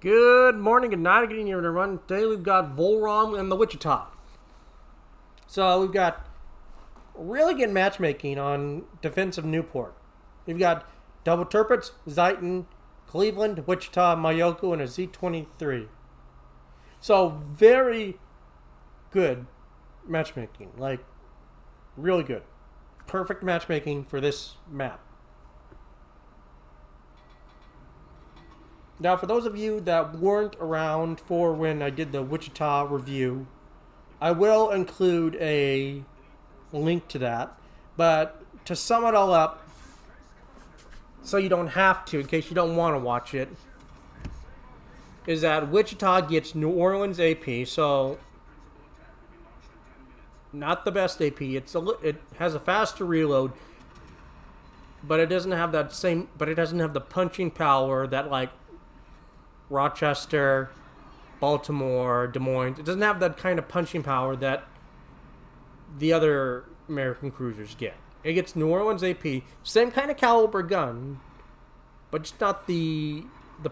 Good morning, good night, good evening, everyone. Today we've got Volron and the Wichita. So we've got really good matchmaking on defensive Newport. We've got double Tirpitz, Zeiton, Cleveland, Wichita, Mayoko, and a Z23. So very good matchmaking. Like, really good. Perfect matchmaking for this map. Now, for those of you that weren't around for when I did the Wichita review, I will include a link to that. But to sum it all up, so you don't have to, in case you don't want to watch it, is that Wichita gets New Orleans AP, so not the best AP. It has a faster reload, but it doesn't have that same. But it doesn't have the punching power that like Rochester, Baltimore, Des Moines. It doesn't have that kind of punching power that the other American cruisers get. It gets New Orleans AP, same kind of caliber gun, but just not the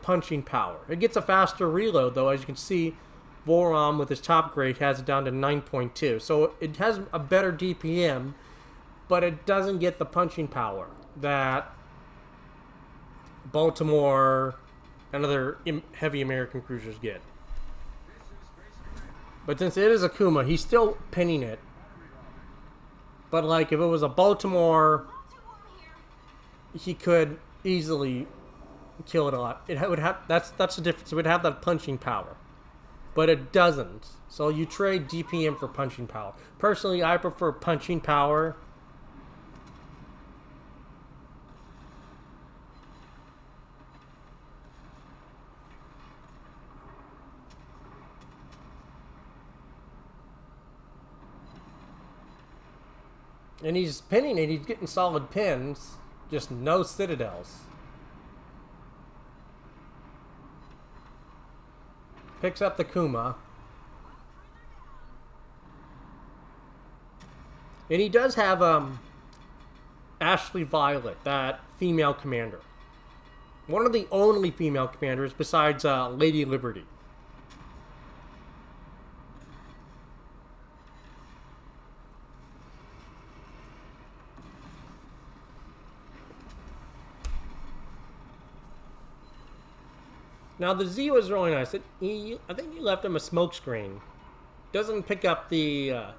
punching power. It gets a faster reload, though. As you can see, Volron with his top grade has it down to 9.2. So it has a better DPM, but it doesn't get the punching power that Baltimore and other heavy American cruisers get. But since it is a Kuma, he's still pinning it. But like if it was a Baltimore, he could easily kill it a lot. It would have that's the difference. It would have that punching power, but it doesn't. So you trade DPM for punching power. Personally, I prefer punching power. And he's pinning it. He's getting solid pins, just no citadels. Picks up the Kuma. And he does have Ashley Violet, that female commander. One of the only female commanders besides Lady Liberty. Now the Z was really nice. I think you left him a smoke screen. Doesn't pick up the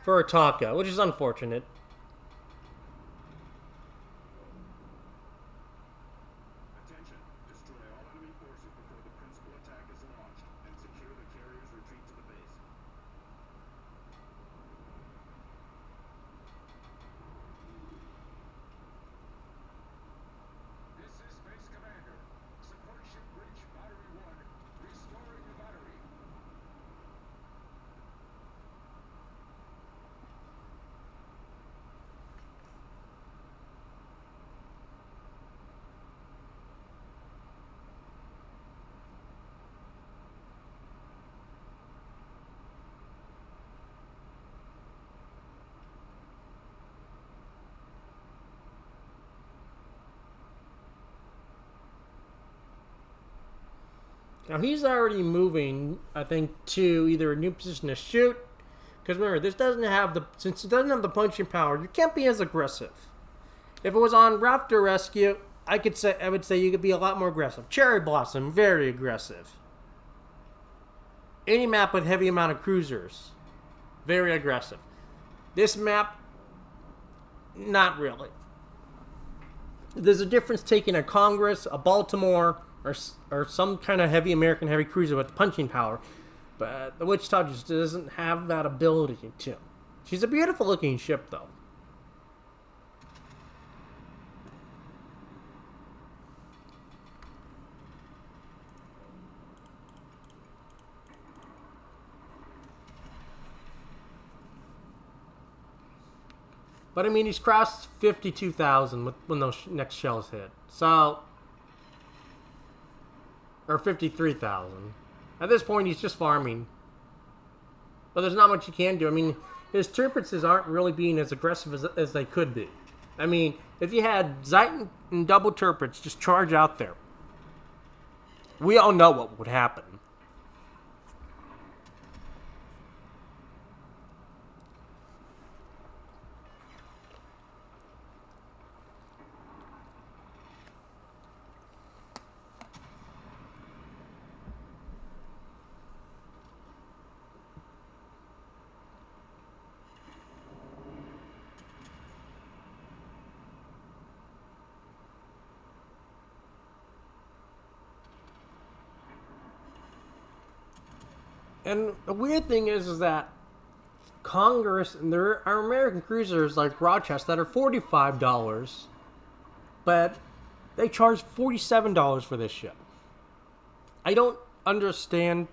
Furitaka, which is unfortunate. Attention. Destroy all enemy forces before the principal attack is launched and secure the carrier's retreat to the base. This is Space Commander. Support ship bridge battery 1. Restoring the battery. Now he's already moving, I think, to either a new position to shoot. Because remember, since it doesn't have the punching power, you can't be as aggressive. If it was on Raptor Rescue, I would say you could be a lot more aggressive. Cherry Blossom, very aggressive. Any map with heavy amount of cruisers, very aggressive. This map, not really. There's a difference taking a Congress, a Baltimore, or some kind of heavy American heavy cruiser with punching power, but the Wichita just doesn't have that ability to. She's a beautiful looking ship, though. But I mean, he's crossed 52,000 when those next shells hit. So, or 53,000. At this point, he's just farming. But there's not much you can do. I mean, his Tirpitzes aren't really being as aggressive as they could be. I mean, if you had Zeiton and double Tirpitz just charge out there, We all know what would happen. And the weird thing is that Congress and there are American cruisers like Rochester that are $45, but they charge $47 for this ship. I don't understand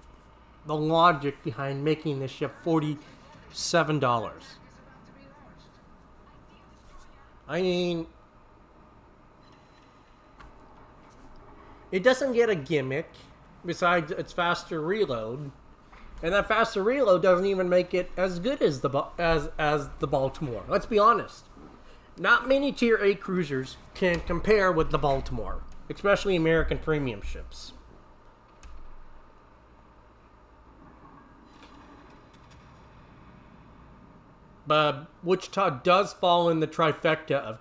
the logic behind making this ship $47. I mean, it doesn't get a gimmick besides its faster reload. And that faster reload doesn't even make it as good as the Baltimore. Let's be honest. Not many Tier A cruisers can compare with the Baltimore, especially American premium ships. But Wichita does fall in the trifecta of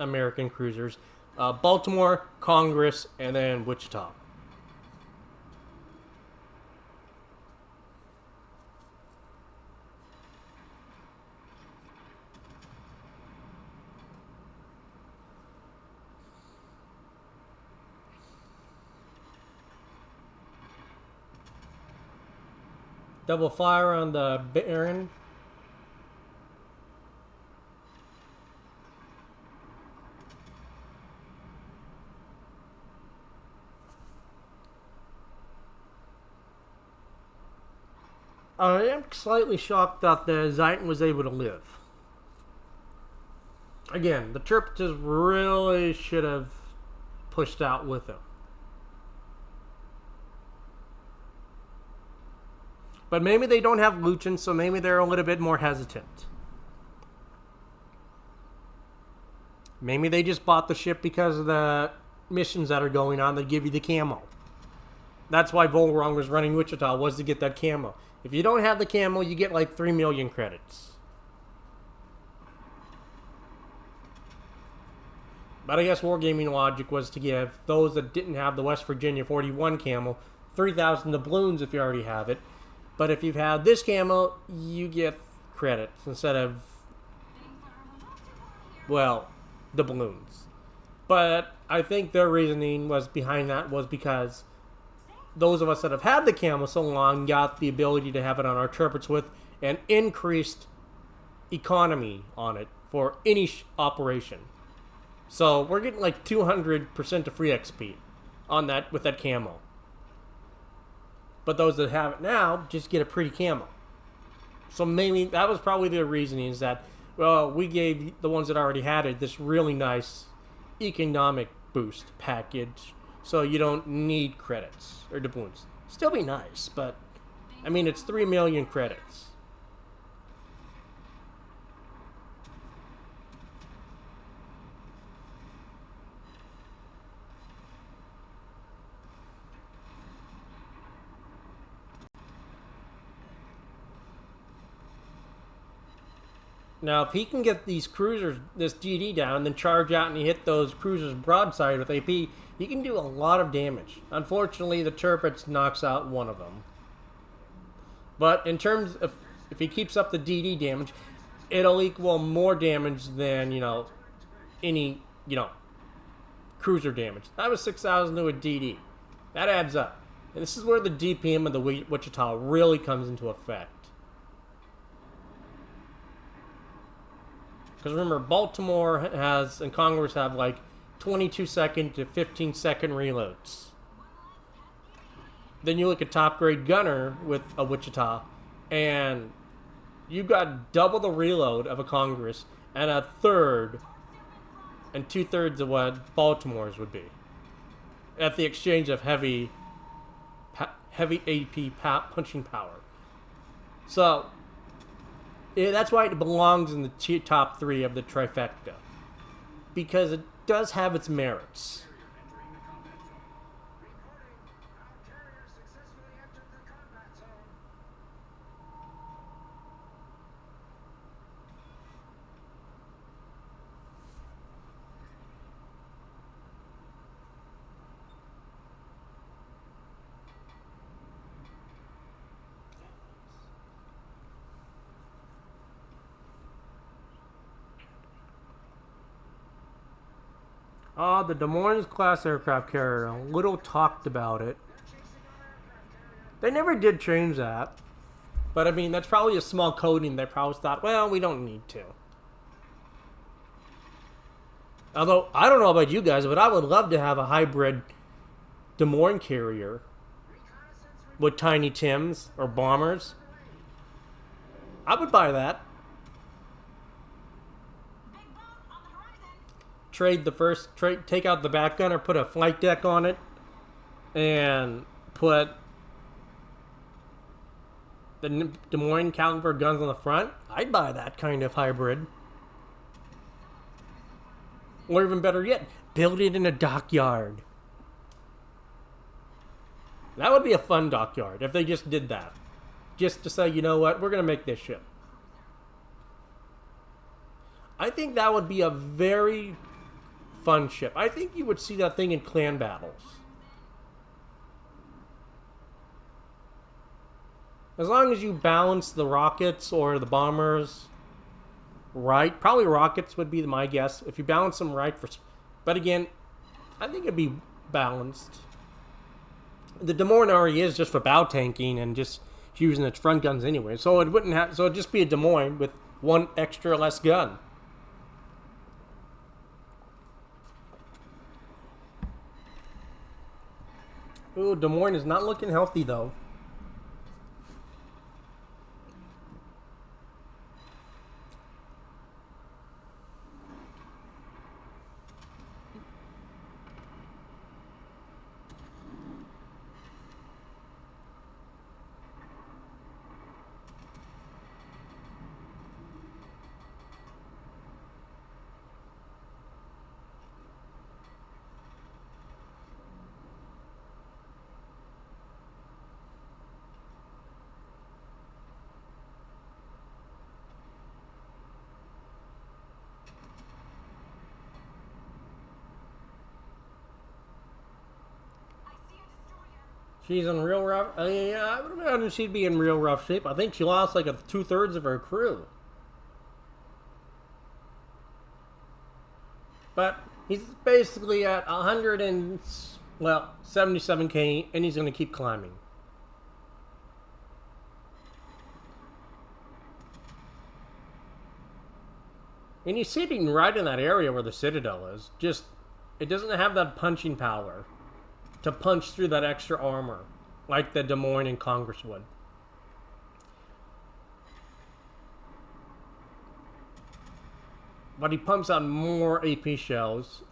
American cruisers. Baltimore, Congress, and then Wichita. Double fire on the Baron. I am slightly shocked that the Zeiton was able to live. Again, the Turpitz really should have pushed out with him. But maybe they don't have Luchin, so maybe they're a little bit more hesitant. Maybe they just bought the ship because of the missions that are going on that give you the camo. That's why Volron was running Wichita, was to get that camo. If you don't have the camo, you get like 3 million credits. But I guess Wargaming logic was to give those that didn't have the West Virginia 41 camo 3,000 doubloons if you already have it. But if you've had this camo, you get credits instead of, well, doubloons. But I think their reasoning was behind that was because those of us that have had the camo so long got the ability to have it on our Turpitz with an increased economy on it for any operation. So we're getting like 200% of free XP on that with that camo. But those that have it now just get a pretty camo. So maybe that was probably their reasoning, is that, well, we gave the ones that already had it this really nice economic boost package, so you don't need credits or doubloons. Still be nice, but I mean, it's 3 million credits. Now, if he can get these cruisers, this DD down, and then charge out and he hit those cruisers broadside with AP, he can do a lot of damage. Unfortunately, the Turpitz knocks out one of them. But in terms of, if he keeps up the DD damage, it'll equal more damage than, any, cruiser damage. That was 6,000 to a DD. That adds up. And this is where the DPM of the Wichita really comes into effect. Because remember, Baltimore has, and Congress have, like, 22-second to 15-second reloads. Then you look at top-grade gunner with a Wichita, and you've got double the reload of a Congress, and a third, and 2/3 of what Baltimore's would be. At the exchange of heavy AP punching power. So, that's why it belongs in the top 3 of the trifecta. Because it does have its merits. The Des Moines class aircraft carrier. A little talked about it. They never did change that. But I mean, that's probably a small coding. They probably thought, well, we don't need to. Although, I don't know about you guys, but I would love to have a hybrid Des Moines carrier with Tiny Tims or bombers. I would buy that. Take out the back gunner, put a flight deck on it, and put the Des Moines caliber guns on the front. I'd buy that kind of hybrid. Or even better yet, build it in a dockyard. That would be a fun dockyard if they just did that. Just to say, you know what, we're going to make this ship. I think that would be a very fun ship. I think you would see that thing in clan battles. As long as you balance the rockets or the bombers right. Probably rockets would be my guess. If you balance them right. But again, I think it'd be balanced. The Des Moines already is just for bow tanking and just using its front guns anyway. So it wouldn't have. So it'd just be a Des Moines with one extra less gun. Ooh, Des Moines is not looking healthy though. She's in real rough. I would imagine she'd be in real rough shape. I think she lost like 2/3 of her crew. But he's basically at 77K, and he's going to keep climbing. And he's sitting right in that area where the Citadel is. Just, it doesn't have that punching power to punch through that extra armor like the Des Moines and Congress would. But he pumps out more AP shells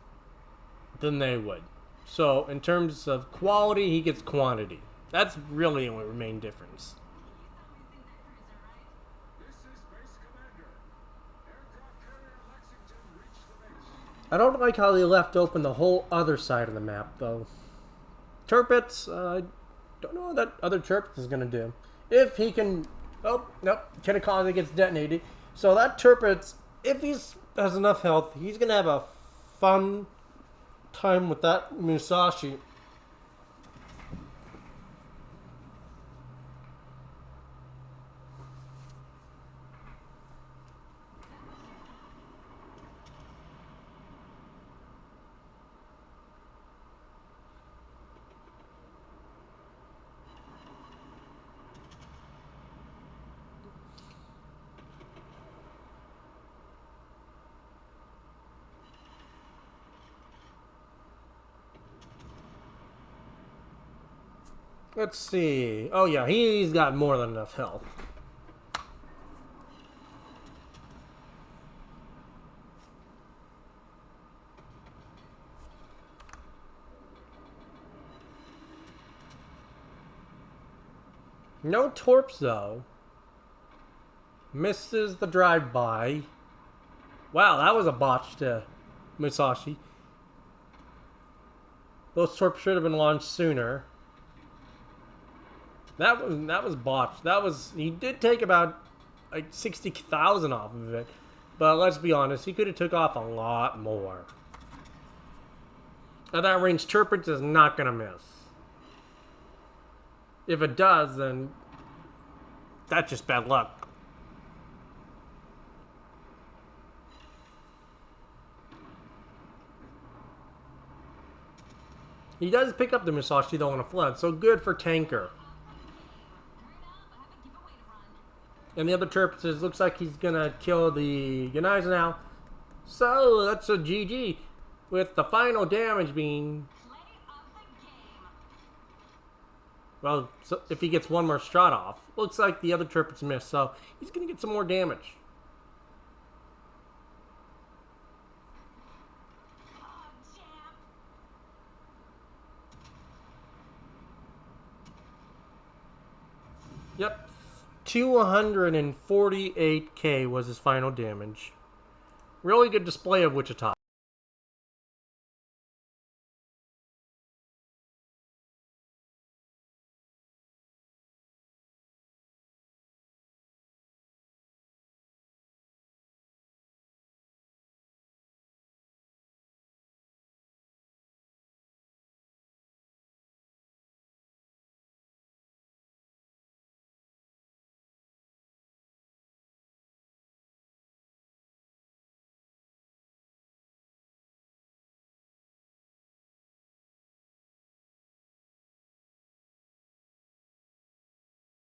than they would. So in terms of quality, he gets quantity. That's really the only main difference. This is Base Commander. Aircraft carrier Lexington reached the base. I don't like how they left open the whole other side of the map, though. Turpits, I don't know what that other Turpits is going to do. If he can... Oh, nope. Kennecaza gets detonated. So that Turpits, if he has enough health, he's going to have a fun time with that Musashi. Let's see. Oh yeah, he's got more than enough health. No torps though. Misses the drive-by. Wow, that was a botch to Musashi. Those torps should have been launched sooner. That was botched. He did take about like 60,000 off of it, but let's be honest, he could have took off a lot more. At that range, Turpitz is not gonna miss. If it does, then that's just bad luck. He does pick up the Musashi though on a flood, so good for Tanker. And the other Turpitz looks like he's gonna kill the Yanais now. So that's a GG, with the final damage being, well, so if he gets one more shot off, looks like the other Turpitz missed, so he's gonna get some more damage. Yep, 248k was his final damage. Really good display of Wichita.